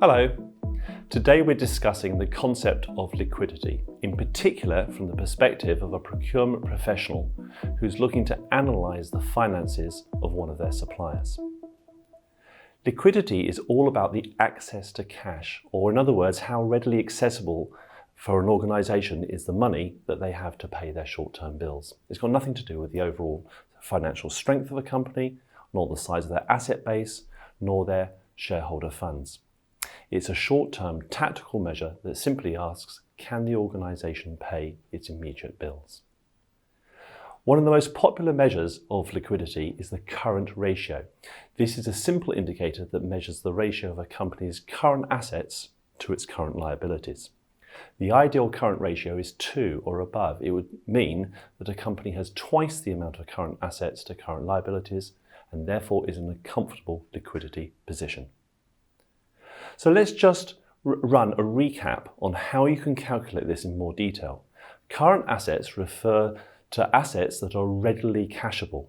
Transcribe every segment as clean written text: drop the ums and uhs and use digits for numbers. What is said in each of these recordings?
Hello. Today we're discussing the concept of liquidity, in particular from the perspective of a procurement professional who's looking to analyse the finances of one of their suppliers. Liquidity is all about the access to cash, or in other words, how readily accessible for an organisation is the money that they have to pay their short-term bills. It's got nothing to do with the overall financial strength of a company, nor the size of their asset base, nor their shareholder funds. It's a short-term tactical measure that simply asks, can the organisation pay its immediate bills? One of the most popular measures of liquidity is the current ratio. This is a simple indicator that measures the ratio of a company's current assets to its current liabilities. The ideal current ratio is 2 or above. It would mean that a company has twice the amount of current assets to current liabilities and therefore is in a comfortable liquidity position. So let's just run a recap on how you can calculate this in more detail. Current assets refer to assets that are readily cashable.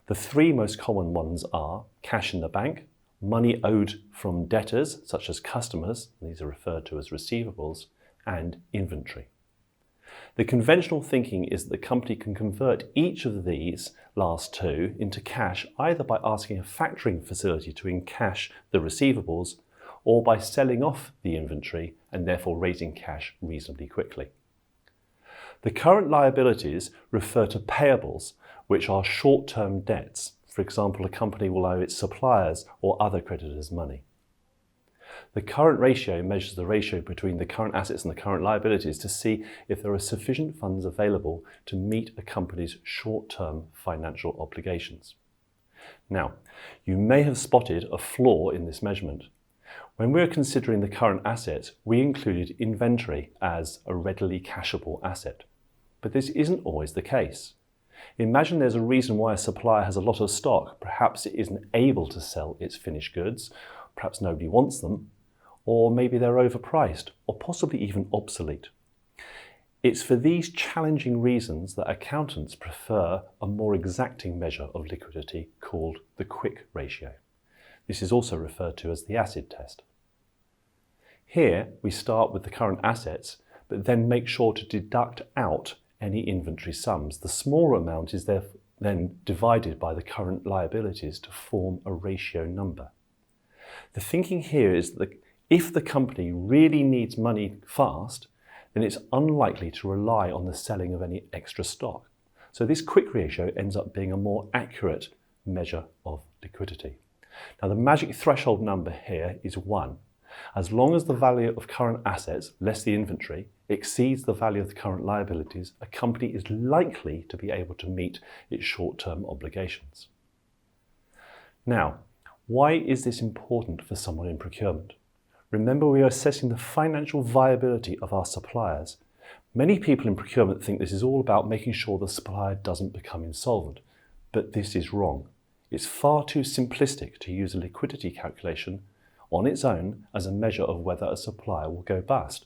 The three most common ones are cash in the bank, money owed from debtors such as customers, these are referred to as receivables, and inventory. The conventional thinking is that the company can convert each of these last two into cash either by asking a factoring facility to encash the receivables or by selling off the inventory and therefore raising cash reasonably quickly. The current liabilities refer to payables, which are short-term debts. For example, a company will owe its suppliers or other creditors money. The current ratio measures the ratio between the current assets and the current liabilities to see if there are sufficient funds available to meet a company's short-term financial obligations. Now, you may have spotted a flaw in this measurement. When we were considering the current assets, we included inventory as a readily cashable asset. But this isn't always the case. Imagine there's a reason why a supplier has a lot of stock. Perhaps it isn't able to sell its finished goods, perhaps nobody wants them, or maybe they're overpriced, or possibly even obsolete. It's for these challenging reasons that accountants prefer a more exacting measure of liquidity called the quick ratio. This is also referred to as the acid test. Here we start with the current assets, but then make sure to deduct out any inventory sums. The smaller amount is then divided by the current liabilities to form a ratio number. The thinking here is that if the company really needs money fast, then it's unlikely to rely on the selling of any extra stock. So this quick ratio ends up being a more accurate measure of liquidity. Now the magic threshold number here is 1. As long as the value of current assets, less the inventory, exceeds the value of the current liabilities, a company is likely to be able to meet its short-term obligations. Now, why is this important for someone in procurement? Remember, we are assessing the financial viability of our suppliers. Many people in procurement think this is all about making sure the supplier doesn't become insolvent, but this is wrong. It's far too simplistic to use a liquidity calculation on its own as a measure of whether a supplier will go bust.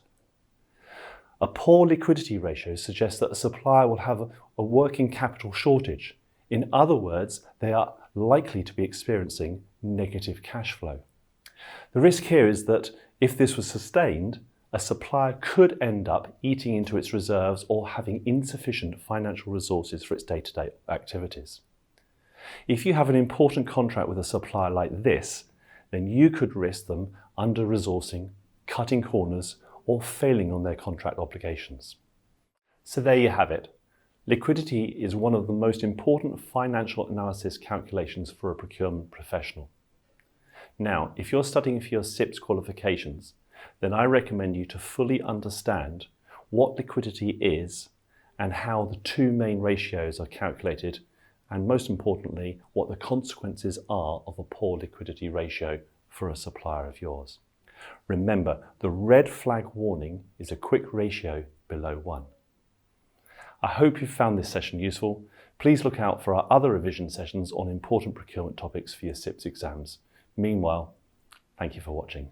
A poor liquidity ratio suggests that a supplier will have a working capital shortage. In other words, they are likely to be experiencing negative cash flow. The risk here is that if this was sustained, a supplier could end up eating into its reserves or having insufficient financial resources for its day-to-day activities. If you have an important contract with a supplier like this, then you could risk them under-resourcing, cutting corners, or failing on their contract obligations. So there you have it. Liquidity is one of the most important financial analysis calculations for a procurement professional. Now, if you're studying for your CIPS qualifications, then I recommend you to fully understand what liquidity is and how the two main ratios are calculated, and most importantly, what the consequences are of a poor liquidity ratio for a supplier of yours. Remember, the red flag warning is a quick ratio below 1. I hope you found this session useful. Please look out for our other revision sessions on important procurement topics for your CIPS exams. Meanwhile, thank you for watching.